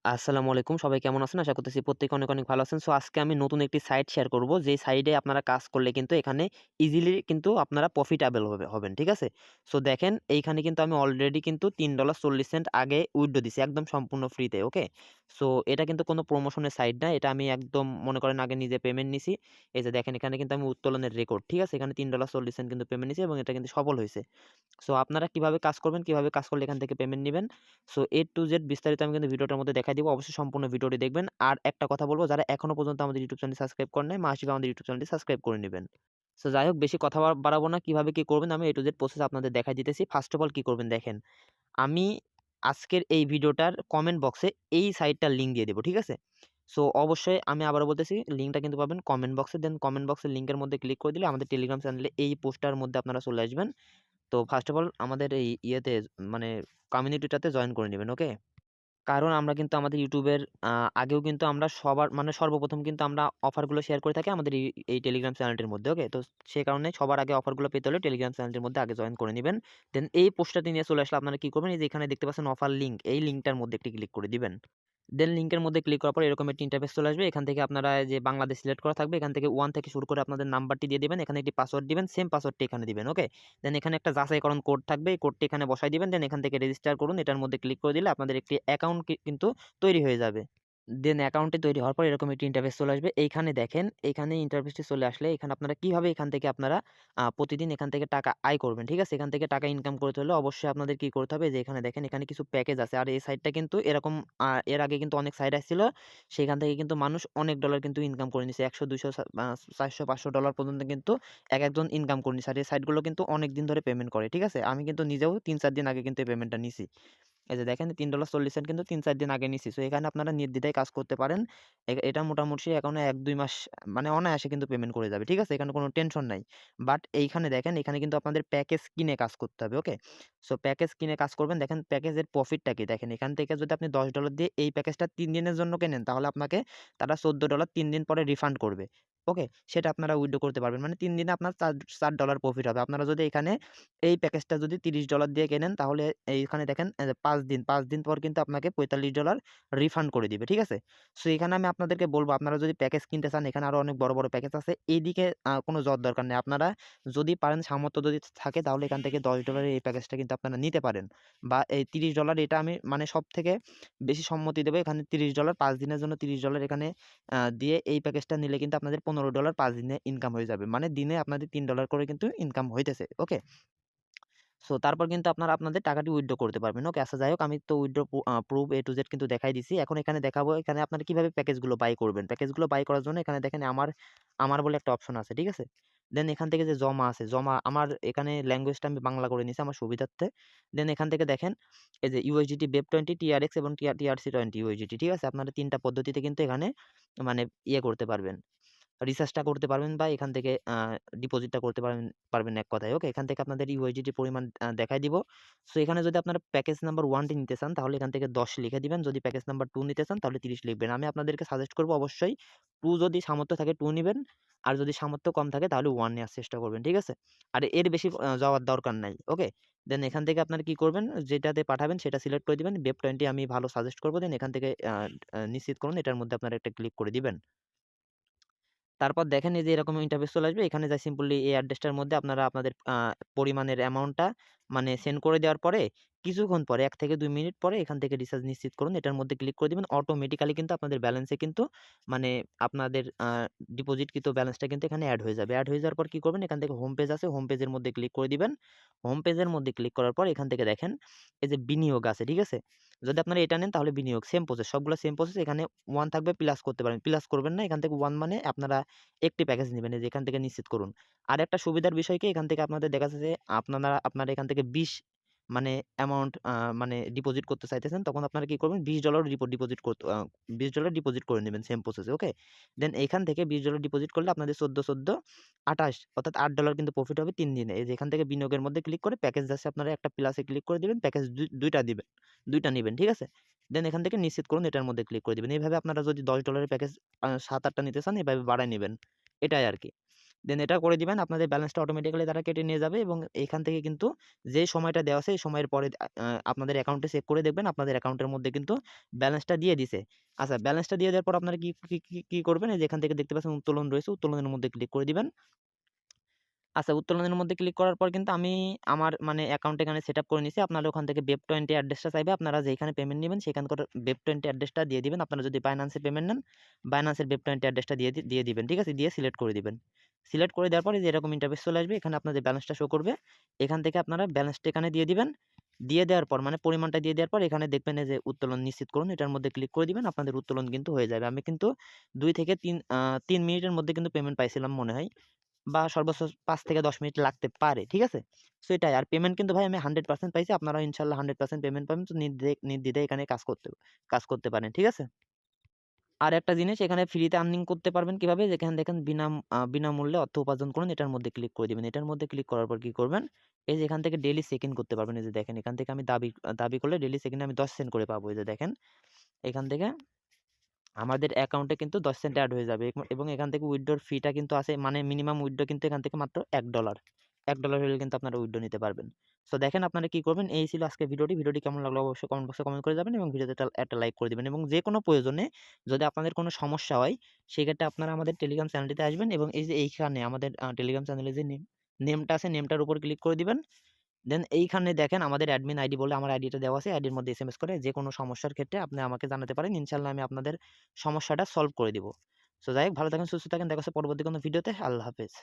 আসসালামু আলাইকুম। সবাই কেমন আছেন? আশা করতেছি প্রত্যেকে অনেক ভালো আছেন। সো আজকে আমি নতুন একটি সাইট শেয়ার করব। যেই সাইটে আপনারা কাজ করলে কিন্তু এখানে ইজিলি কিন্তু আপনারা প্রফিটেবল হবেন। ঠিক আছে? সো দেখেন এইখানে কিন্তু আমি অলরেডি কিন্তু $3.40 আগে উইথড্র দিছি একদম সম্পূর্ণ ফ্রিতে। ওকে? সো এটা কিন্তু কোনো প্রমোশনের সাইট না। এটা আমি একদম মনে করেন আগে নিজে পেমেন্ট নিছি। এই যে দেখেন এখানে কিন্তু আমি উত্তোলনের রেকর্ড। ঠিক আছে? এখানে $3.40 কিন্তু পেমেন্ট নিছি এবং এটা কিন্তু সফল হইছে। সো আপনারা কিভাবে কাজ করবেন, কিভাবে কাজ করলে এখান থেকে পেমেন্ট নিবেন। সো A to Z বিস্তারিত আমি কিন্তু ভিডিওটার মধ্যে দেখাই দিব। অবশ্যই সম্পূর্ণ ভিডিওটি দেখবেন। আর একটা কথা বলব, যারা এখনো পর্যন্ত আমাদের ইউটিউব চ্যানেলটি সাবস্ক্রাইব করেন নাই, মাসিক আমাদের ইউটিউব চ্যানেলটি সাবস্ক্রাইব করে নিবেন। সো যাই হোক, বেশি কথা বাড়াবো না। কিভাবে কি করবেন আমি A to Z প্রসেস আপনাদের দেখাই দিতেছি। ফার্স্ট অফ অল কি করবেন দেখেন। আমি আজকের এই ভিডিওটার কমেন্ট বক্সে এই সাইটটার লিংক দিয়ে দেব। ঠিক আছে? সো অবশ্যই আমি আবারও বলতেছি, লিংকটা কিন্তু পাবেন কমেন্ট বক্সে। দেন কমেন্ট বক্সের লিংকের মধ্যে ক্লিক করে দিলে আমাদের টেলিগ্রাম চ্যানেলে এই পোস্টটার মধ্যে আপনারা চলে আসবেন। তো ফার্স্ট অফ অল আমাদের এই ইয়েতে মানে কমিউনিটিটাতে জয়েন করে নিবেন। ওকে? কারণ আমরা কিন্তু আমাদের ইউটিউবের আ আগেও কিন্তু আমরা সবার মানে সর্বপ্রথম কিন্তু আমরা অফারগুলো শেয়ার করে থাকি আমাদের এই টেলিগ্রাম চ্যানেলটির মধ্যে। ওকে? তো সে কারণে সবার আগে অফারগুলো পেতে হলে টেলিগ্রাম চ্যানেলটির মধ্যে আগে জয়েন করে নিবেন। দেন এই পোস্টটাতে নিয়ে চলে আসলে আপনারা কি করবেন, এই যে এখানে দেখতে পাচ্ছেন অফার লিংক, এই লিংকটার মধ্যে একটি ক্লিক করে দিবেন। দেন লিংকের মধ্যে ক্লিক করার পর এরকম একটি ইন্টারফেস চলে আসবে। এখান থেকে আপনারা যে বাংলাদেশ সিলেক্ট করা থাকবে, এখান থেকে 1 থেকে শুরু করে আপনাদের নাম্বারটি দিয়ে দিবেন। এখানে একটি পাসওয়ার্ড দিবেন। সেম পাসওয়ার্ডটি এখানে দিবেন। ওকে? দেন এখানে একটা যাচাইকরণ কোড থাকবে। এই কোডটি এখানে বসায় দিবেন। দেন এখান থেকে রেজিস্টার করুন। এটার মধ্যে ক্লিক করে দিলে আপনাদের একটি অ্যাকাউন্ট কিন্তু তৈরি হয়ে যাবে। দেন অ্যাকাউন্টটি তৈরি হওয়ার পর এরকম একটি ইন্টারফেস চলে আসবে। এইখানে দেখেন, এইখানে ইন্টারফেসটি চলে আসলে এখানে আপনারা কিভাবে এখান থেকে আপনারা প্রতিদিন এখান থেকে টাকা আয় করবেন। ঠিক আছে? এখান থেকে টাকা ইনকাম করতে হলে অবশ্যই আপনাদের কি করতে হবে, যে এখানে দেখেন এখানে কিছু প্যাকেজ আছে। আর এই সাইটটা কিন্তু এরকম এর আগে কিন্তু অনেক সাইট আসছিল। সেখান থেকে কিন্তু মানুষ অনেক ডলার কিন্তু ইনকাম করে নিছে। ১০০, ২০০, ৪০০, $৫০০ পর্যন্ত কিন্তু একেকজন ইনকাম করে নিছে। আর এই সাইটগুলো কিন্তু অনেকদিন ধরে পেমেন্ট করে। ঠিক আছে? আমি কিন্তু নিজেও ৩-৪ দিন আগে কিন্তু এই পেমেন্টটা নিছি। এই যে দেখেন $3.40 কিন্তু ৩-৪ দিন আগে নিছি। সো এখানে আপনারা নির্দ্বিধায় কাজ করতে পারেন। এটা মোটামুটি এখনো ১-২ মাস মানে অনায়াসে কিন্তু পেমেন্ট করে যাবে। ঠিক আছে? এখানে কোনো টেনশন নাই। বাট এইখানে দেখেন, এখানে কিন্তু আপনাদের প্যাকেজ কিনে কাজ করতে হবে। ওকে? সো প্যাকেজ কিনে কাজ করবেন। দেখেন প্যাকেজের প্রফিটটা কি দেখেন। এখান থেকে যদি আপনি $10 দিয়ে এই প্যাকেজটা ৩ দিনের জন্য কেনেন, তাহলে আপনাকে তারা $14 ৩ দিন পরে রিফান্ড করবে। ওকে? সেটা আপনারা উইথড্র করতে পারবেন। মানে ৩ দিনে আপনার $৪ প্রফিট হবে। আপনারা যদি এখানে এই প্যাকেজটা যদি $30 দিয়ে কেনেন, তাহলে এইখানে দেখেন ৫ দিন পর কিন্তু আপনাকে $৪৫ রিফান্ড করে দিবে। ঠিক আছে? সো এখানে আমি আপনাদেরকে বলব, আপনারা যদি প্যাকেজ কিনতে চান, এখানে আরো অনেক বড় প্যাকেজ আছে। এইদিকে কোনো যাওয়ার দরকার নেই। আপনারা যদি পারেন, সামর্থ্য যদি থাকে, তাহলে এখান থেকে $10 এর এই প্যাকেজটা কিন্তু আপনারা নিতে পারেন। বা এই $30 এটা আমি মানে সবথেকে বেশি সম্মতি দেব। এখানে $30 ৫ দিনের জন্য $30 এখানে দিয়ে এই প্যাকেজটা নিলে কিন্তু আপনাদের $15 ৫ দিনে ইনকাম হয়ে যাবে। মানে দিনে আপনাদের $3 করে কিন্তু ইনকাম হইতেছে। ওকে? সো তারপর কিন্তু আপনারা আপনাদের টাকাটি উইথড্র করতে পারবেন। ওকে? আচ্ছা যাই হোক, আমি তো withdraw proof A to Z কিন্তু দেখাই দিছি। এখন এখানে দেখাবো এখানে আপনারা কিভাবে প্যাকেজগুলো বাই করবেন। প্যাকেজগুলো বাই করার জন্য এখানে দেখেন আমার বলে একটা অপশন আছে। ঠিক আছে? দেন এখান থেকে যে জমা আছে, জমা আমার এখানে ল্যাঙ্গুয়েজটা আমি বাংলা করে নিছি আমার সুবিধার্থে। দেন এখান থেকে দেখেন এই যে USDT, BEP20, TRX এবং TRC20 USDT। ঠিক আছে? আপনারা ৩ টা পদ্ধতিতে কিন্তু এখানে মানে ইয়ে করতে পারবেন। রিসার্চটা করতে পারবেন বা এখান থেকে ডিপোজিটটা করতে পারবেন এক কথায়। ওকে? এখান থেকে আপনাদের USDT পরিমাণ দেখায় দিব। সো এখানে যদি আপনারা প্যাকেজ নাম্বার 1 টি নিতে চান, তাহলে এখান থেকে ১০ লিখে দিবেন। যদি প্যাকেজ নাম্বার 2 নিতে চান, তাহলে ৩০ লিখবেন। আমি আপনাদেরকে সাজেস্ট করব অবশ্যই 2 যদি সামর্থ্য থাকে 2 নিবেন। আর যদি সামর্থ্য কম থাকে তাহলে 1 নেওয়ার চেষ্টা করবেন। ঠিক আছে? আর এর বেশি যাওয়ার দরকার নাই। ওকে? দেন এখান থেকে আপনারা কি করবেন, যেটাতে পাঠাবেন সেটা সিলেক্ট করে দিবেন। BEP20 আমি ভালো সাজেস্ট করব। দেন এখান থেকে নিশ্চিত করুন, এটার মধ্যে আপনারা একটা ক্লিক করে দিবেন। তারপর দেখেন এই যে এরকম ইন্টারফেস চলে আসবে। এখানে যা সিম্পলি এই অ্যাড্রেসটার মধ্যে আপনারা আপনাদের পরিমাণের অ্যামাউন্টটা মানে সেন্ড করে দেওয়ার পরে কিছুক্ষণ পরে ১ থেকে ২ মিনিট পরে এখান থেকে রিচার্জ নিশ্চিত করুন। এটার মধ্যে ক্লিক করে দিবেন। অটোমেটিক্যালি কিন্তু আপনাদের ব্যালেন্সে কিন্তু মানে আপনাদের ডিপোজিটকৃত ব্যালেন্সটা কিন্তু এখানে এড হয়ে যাবে। এড হয়ে যাওয়ার পর কি করবেন, এখান থেকে হোম পেজ আছে, হোম পেজের মধ্যে ক্লিক করে দিবেন। হোম পেজের মধ্যে ক্লিক করার পর এখান থেকে দেখেন এই যে বিনিয়োগ আছে, ঠিক আছে? যদি আপনারা এটা নেন তাহলে বিনিয়োগ সেম প্রসেস, সবগুলো সেম প্রসেস। এখানে 1 থাকবে, প্লাস করতে পারেন। প্লাস করবেন না। এখান থেকে 1 মানে আপনারা একটি প্যাকেজ নিবেন। এই যে এখান থেকে নিশ্চিত করুন। আরেকটা সুবিধার বিষয় কি, এখান থেকে আপনাদের দেখা যাচ্ছে যে আপনারা এখান থেকে ২০ মানে অ্যামাউন্ট মানে ডিপোজিট করতে চাইতেছেন, তখন আপনারা কি করবেন, $20 ডিপোজিট করতে $20 ডিপোজিট করে নিবেন সেম প্রসেসে। ওকে? দেন এইখান থেকে $20 ডিপোজিট করলে আপনাদের ১৪, ২৮ অর্থাৎ $৮ কিন্তু প্রফিট হবে ৩ দিনে। এই যে এখান থেকে বিনিয়োগের মধ্যে ক্লিক করে প্যাকেজ যাচ্ছে আপনারা একটা প্লাসে ক্লিক করে দিবেন। প্যাকেজ ২ টা দিবেন। ২ টা নিবেন। ঠিক আছে? দেন এখান থেকে নিশ্চিত করুন, এটার মধ্যে ক্লিক করে দিবেন। এইভাবে আপনারা যদি $10 এর প্যাকেজ ৭-৮ টা নিতে চান, এভাবে বাড়ায় নিবেন। এটাই আরকি। দেন এটা করে দিবেন। আপনাদের ব্যালেন্সটা অটোমেটিক্যালি তারা কেটে নিয়ে যাবে এবং এইখান থেকে কিন্তু যে সময়টা দেওয়া আছে এই সময়ের পরে আপনাদের অ্যাকাউন্টে চেক করে দেখবেন আপনাদের অ্যাকাউন্টের মধ্যে কিন্তু ব্যালেন্সটা দিয়ে দিছে। আচ্ছা, ব্যালেন্সটা দিয়ে দেওয়ার পর আপনারা কি করবেন? এই যে এখান থেকে দেখতে পাচ্ছেন উত্তোলন রয়েছে, উত্তোলনের মধ্যে ক্লিক করে দিবেন। আচ্ছা, উত্তোলনের মধ্যে ক্লিক করার পর কিন্তু আমি আমার মানে অ্যাকাউন্ট এখানে সেটআপ করে নিছি। আপনারা ওখান থেকে BEP20 অ্যাড্রেসটা চাইবে। আপনারা যেইখানে পেমেন্ট নিবেন সেখানকার BEP20 অ্যাড্রেসটা দিয়ে দিবেন। আপনারা যদি Binance এ পেমেন্ট নেন, Binance এর BEP20 অ্যাড্রেসটা দিয়ে দিবেন। ঠিক আছে? দিয়ে সিলেক্ট করে দিবেন। সিলেক্ট করে দেওয়ার পরে যে এরকম ইন্টারফেস চলে আসবে। এখানে আপনাদের ব্যালেন্সটা শো করবে। এখান থেকে আপনারা ব্যালেন্সটা এখানে দিয়ে দিবেন। দিয়ে দেওয়ার পর মানে পরিমাণটা দিয়ে দেওয়ার পর এখানে দেখবেন এই যে উত্তোলন নিশ্চিত করুন। এটার মধ্যে ক্লিক করে দিবেন। আপনাদের উত্তোলন কিন্তু হয়ে যাবে। আমি কিন্তু 2 থেকে 3 মিনিটের মধ্যে কিন্তু পেমেন্ট পাইছিলাম মনে হয়। বা সর্বোচ্চ ৫ থেকে ১০ মিনিট লাগতে পারে। ঠিক আছে? সো এটাই। আর পেমেন্ট কিন্তু ভাই আমি 100% পাইছি। আপনারাও ইনশাআল্লাহ 100% পেমেন্ট পাবেন। তো নির্দ্বিধায় এখানে কাজ করতে পারেন। ঠিক আছে? আরেকটা জিনিস এখানে ফ্রিতে আর্নিং করতে পারবেন কিভাবে? যেখানে দেখেন বিনামূল্যে অর্থ উপার্জন করুন। এটার মধ্যে ক্লিক করে দিবেন। এটার মধ্যে ক্লিক করার পর কি করবেন? এই যে এখান থেকে ডেইলি চেক ইন করতে পারবেন। এই যে দেখেন এখান থেকে আমি দাবি করলে ডেইলি চেক ইনে আমি 10 সেন্ট করে পাবো। এই যে দেখেন এখান থেকে আমাদের অ্যাকাউন্টে কিন্তু 10 সেন্ট এড হয়ে যাবে এবং এখান থেকে উইথড্রর ফিটা কিন্তু আছে মানে মিনিমাম উইথড্র কিন্তু এখান থেকে মাত্র $1 $1 হলে কিন্তু আপনারা উইথড্র নিতে পারবেন। সো দেখেন আপনারা কি করবেন, এই ছিল আজকের ভিডিওটি কেমন লাগলো অবশ্যই কমেন্ট বক্সে কমেন্ট করে যাবেন এবং ভিডিওতে একটা লাইক করে দিবেন এবং যে কোনো প্রয়োজনে যদি আপনাদের কোনো সমস্যা হয় সেক্ষেত্রে আপনারা আমাদের টেলিগ্রাম চ্যানেলটিতে আসবেন এবং এই যে এইখানে আমাদের টেলিগ্রাম চ্যানেলে যে নেমটা আছে নেমটার উপর ক্লিক করে দিবেন। দেন এইখানে দেখেন আমাদের অ্যাডমিন আইডি বলে আমার আইডিটা দেওয়া আছে। আইডির মধ্যে এসএমএস করে যেকোনো সমস্যার ক্ষেত্রে আপনি আমাকে জানাতে পারেন। ইনশাআল্লাহ আমি আপনাদের সমস্যাটা সলভ করে দিব। সো যাই হোক ভালো থাকেন, সুস্থ থাকেন। দেখা হচ্ছে পরবর্তী কোনো ভিডিওতে। আল্লাহ হাফেজ।